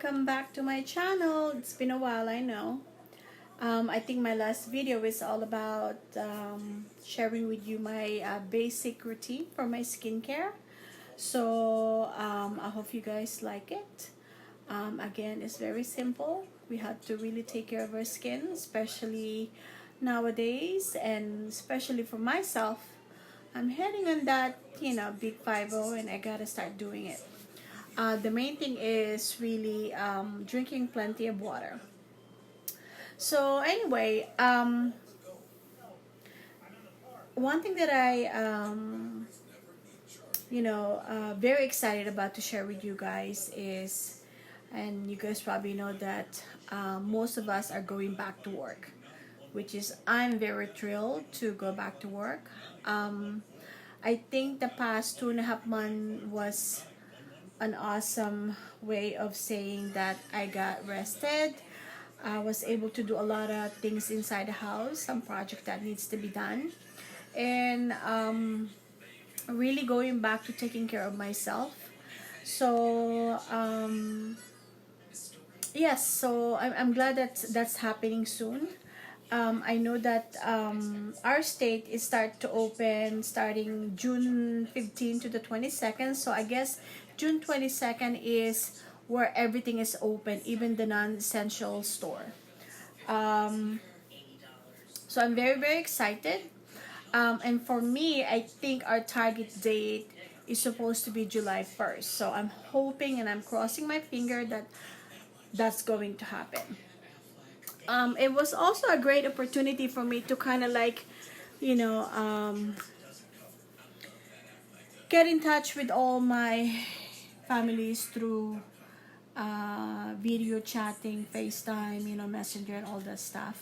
welcome back to my channel. It's been a while, I know. I think my last video is all about sharing with you my basic routine for my skincare. So I hope you guys like it. Again, it's very simple. We have to really take care of our skin, especially nowadays, and especially for myself. I'm heading on that, big 50, and I gotta start doing it. The main thing is really drinking plenty of water. So anyway, one thing that I very excited about to share with you guys is, and you guys probably know that most of us are going back to work, which is I'm very thrilled to go back to work. I think the past 2.5 months was an awesome way of saying that I got rested. I was able to do a lot of things inside the house, some project that needs to be done, and really going back to taking care of myself. So yes, so I'm glad that that's happening soon. I know that our state is start to open starting June 15 to the 22nd. So I guess June 22nd is where everything is open, even the non-essential store. Um, so I'm very, very excited. And for me, I think our target date is supposed to be July 1st. So I'm hoping and I'm crossing my finger that that's going to happen. It was also a great opportunity for me to kind of like, you know, get in touch with all my families through video chatting, FaceTime, Messenger and all that stuff.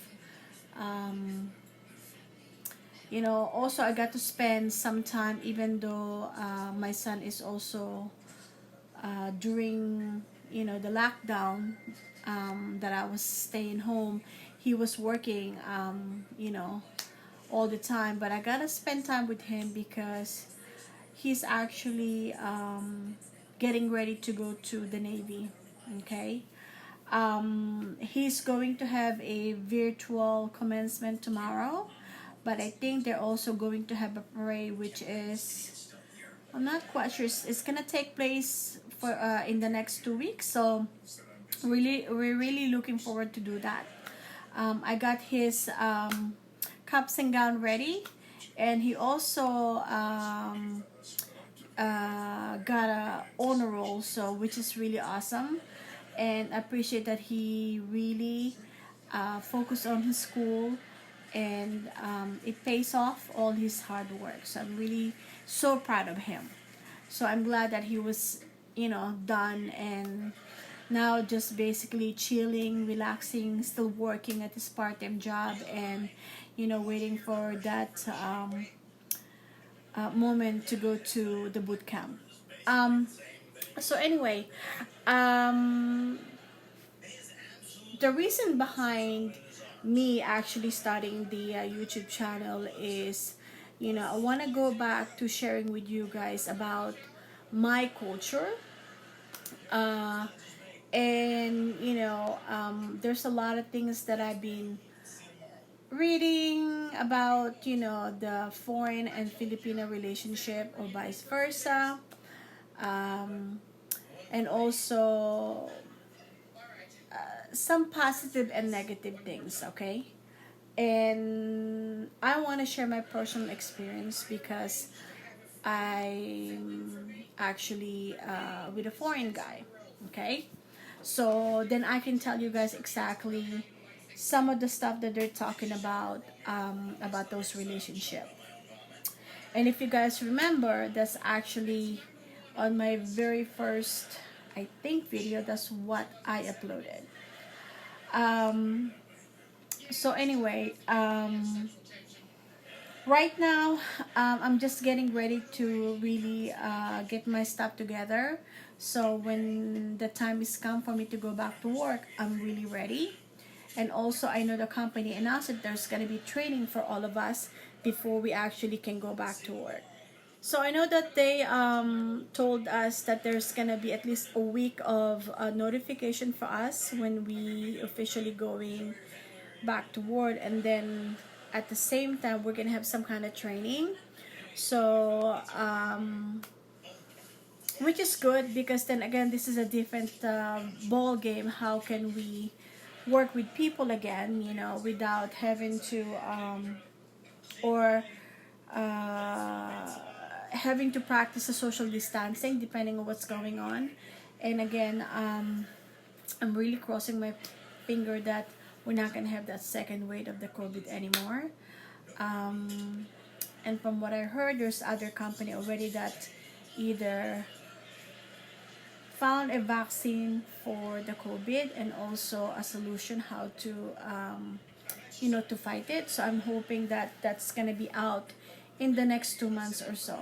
Um, also I got to spend some time, even though my son is also during the lockdown, that I was staying home. He was working all the time, but I gotta spend time with him because he's actually getting ready to go to the Navy. Okay. He's going to have a virtual commencement tomorrow, but I think they're also going to have a parade, which is, I'm not quite sure. It's gonna take place for in the next 2 weeks. So we're really looking forward to do that. I got his cups and gown ready, and he also got a honor roll, so which is really awesome, and I appreciate that he really focused on his school, and it pays off all his hard work. So I'm really so proud of him. So I'm glad that he was done, and now just basically chilling, relaxing, still working at his part-time job, and waiting for that moment to go to the boot camp. So anyway, um, the reason behind me actually starting the YouTube channel is, I want to go back to sharing with you guys about my culture. Uh, and there's a lot of things that I've been reading about, the foreign and Filipino relationship or vice versa. Um, and also some positive and negative things, okay? And I want to share my personal experience because I'm actually with a foreign guy, okay? So then I can tell you guys exactly some of the stuff that they're talking about those relationships. And if you guys remember, that's actually on my very first, I think, video. That's what I uploaded. Um, so anyway, right now, I'm just getting ready to really get my stuff together. So when the time is come for me to go back to work, I'm really ready. And also, I know the company announced that there's going to be training for all of us before we actually can go back to work. So I know that they told us that there's gonna be at least a week of notification for us when we officially going back to work, and then at the same time we're gonna have some kind of training. So which is good, because then again this is a different ball game. How can we work with people again, you know, without having to or uh, having to practice the social distancing depending on what's going on. And again, I'm really crossing my finger that we're not going to have that second wave of the COVID anymore. um, and from what I heard, there's other company already that either found a vaccine for the COVID and also a solution how to to fight it. So I'm hoping that that's gonna be out in the next 2 months or so.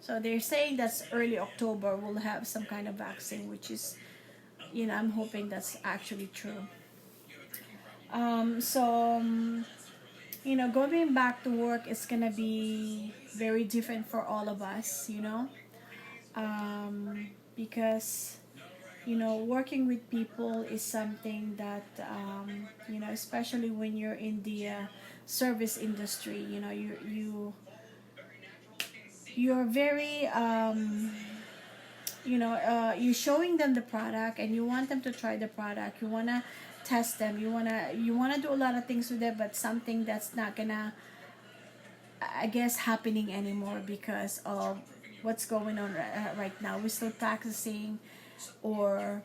So they're saying that's early October we'll have some kind of vaccine, which is, I'm hoping that's actually true. Going back to work is gonna be very different for all of us, because working with people is something that especially when you're in the service industry, you're very you're showing them the product and you want them to try the product. You want to test them. You want to do a lot of things with it, but something that's not gonna, I guess, happening anymore because of what's going on right now. We're still practicing, or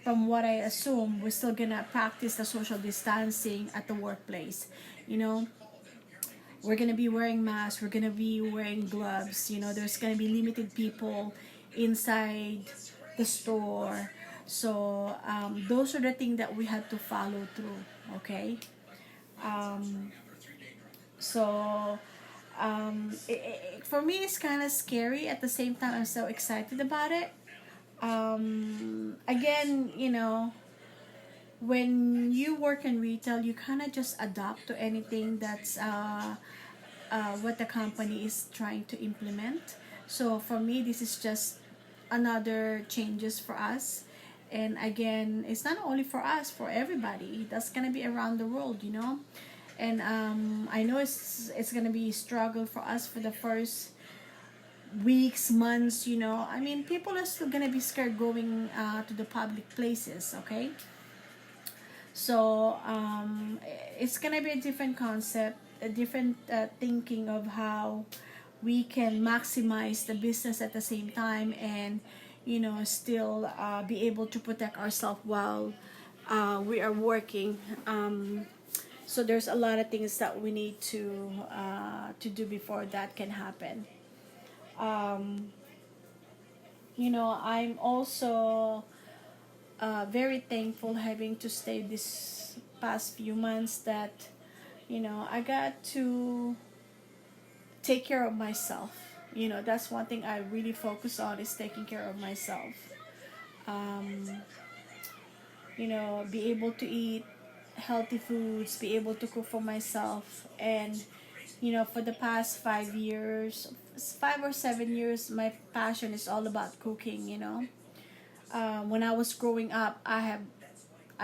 from what I assume, we're still gonna practice the social distancing at the workplace. You know, we're gonna be wearing masks. We're gonna be wearing gloves. There's gonna be limited people inside the store. So those are the things that we had to follow through. Okay. Um, so for me, it's kind of scary. At the same time, I'm so excited about it. Again, when you work in retail, you kind of just adapt to anything that's what the company is trying to implement. So for me, this is just another changes for us. And again, it's not only for us, for everybody. That's gonna be around the world. And I know it's gonna be a struggle for us for the first weeks, months. I mean, people are still gonna be scared going to the public places. Okay, so it's gonna be a different concept, a different thinking of how we can maximize the business at the same time, and still be able to protect ourselves while we are working. So there's a lot of things that we need to do before that can happen. Um, I'm also very thankful having to stay this past few months that I got to take care of myself. That's one thing I really focus on, is taking care of myself. um, be able to eat healthy foods, be able to cook for myself. And for the past 5 years, 5 or 7 years, my passion is all about cooking. When I was growing up, I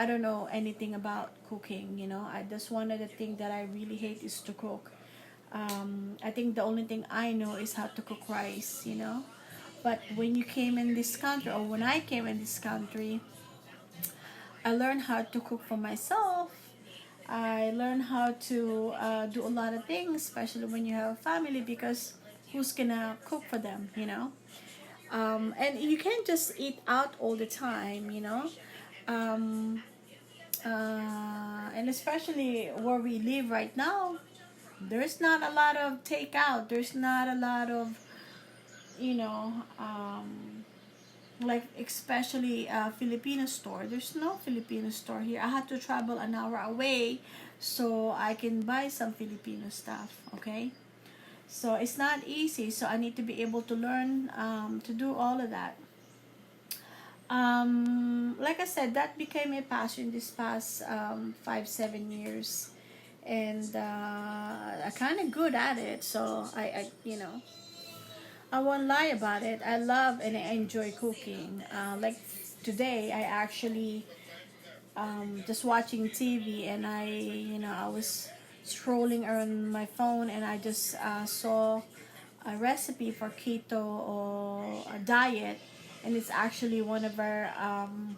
don't know anything about cooking. I just, one of the things that I really hate is to cook. I think the only thing I know is how to cook rice. But when you came in this country, or when I came in this country, I learned how to cook for myself. I learned how to do a lot of things, especially when you have a family, because who's gonna cook for them? And you can't just eat out all the time. Um, and especially where we live right now, there's not a lot of takeout. There's not a lot of, you know, like especially Filipino store. There's no Filipino store here. I had to travel an hour away so I can buy some Filipino stuff. Okay, so it's not easy. So I need to be able to learn to do all of that. Like I said, that became a passion this past 5 7 years, and I'm kind of good at it. So I I won't lie about it. I love and I enjoy cooking. Like today, I actually just watching TV, and I was scrolling around my phone, and I just saw a recipe for keto or a diet, and it's actually one of our um,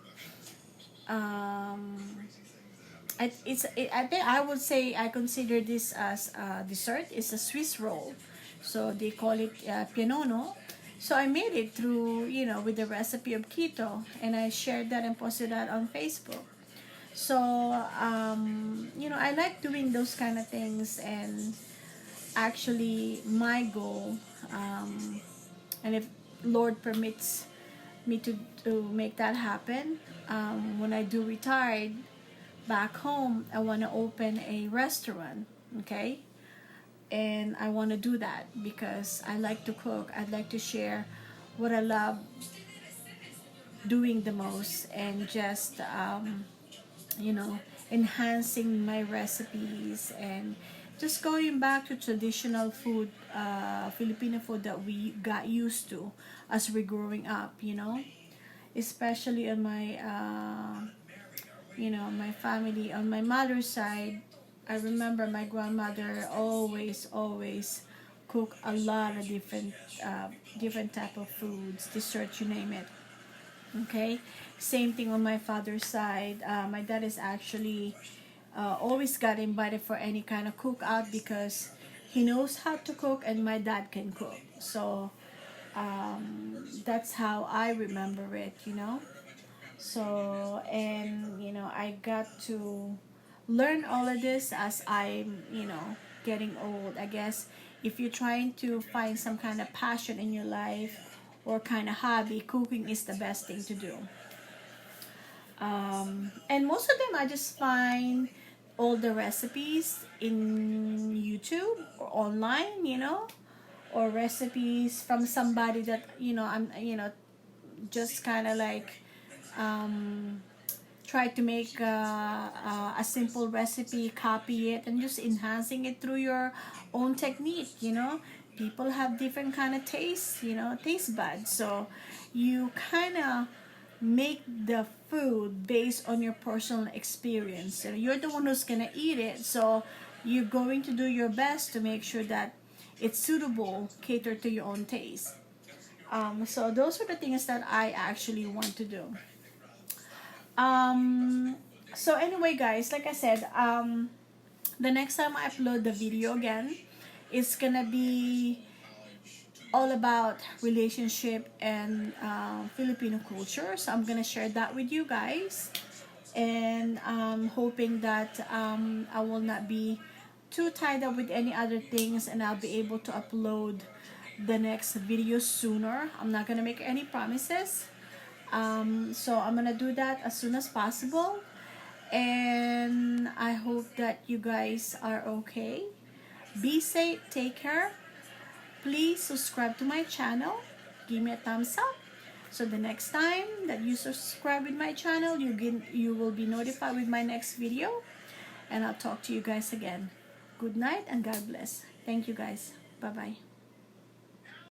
I think I would say I consider this as a dessert. It's a Swiss roll, so they call it pianono. So I made it through, with the recipe of keto, and I shared that and posted that on Facebook. So I like doing those kind of things, and actually my goal, and if Lord permits me to make that happen, when I do retire back home, I want to open a restaurant, okay? And I want to do that because I like to cook. I'd like to share what I love doing the most, and just you know enhancing my recipes, and just going back to traditional food, Filipino food that we got used to as we're growing up, especially on my my family on my mother's side. I remember my grandmother always cook a lot of different type of foods, desserts, you name it. Okay, same thing on my father's side. My dad is actually always got invited for any kind of cookout because he knows how to cook, and my dad can cook. So that's how I remember it. So, and I got to learn all of this as I'm getting old. I guess if you're trying to find some kind of passion in your life or kind of hobby, cooking is the best thing to do. And most of them I just find all the recipes in YouTube or online, or recipes from somebody that I'm just kind of like um, try to make a simple recipe, copy it, and just enhancing it through your own technique. People have different kind of tastes, taste buds. So you kind of make the food based on your personal experience. So you're the one who's gonna eat it. So you're going to do your best to make sure that it's suitable, cater to your own taste. So those are the things that I actually want to do. Um, so anyway, guys, like I said, the next time I upload the video again, it's gonna be all about relationship and Filipino culture. So I'm gonna share that with you guys, and hoping that I will not be too tied up with any other things, and I'll be able to upload the next video sooner. I'm not gonna make any promises. So I'm gonna do that as soon as possible, and I hope that you guys are okay. Be safe, take care. Please subscribe to my channel. Give me a thumbs up. So the next time that you subscribe with my channel, you will be notified with my next video. And I'll talk to you guys again. Good night and God bless. Thank you guys. Bye-bye.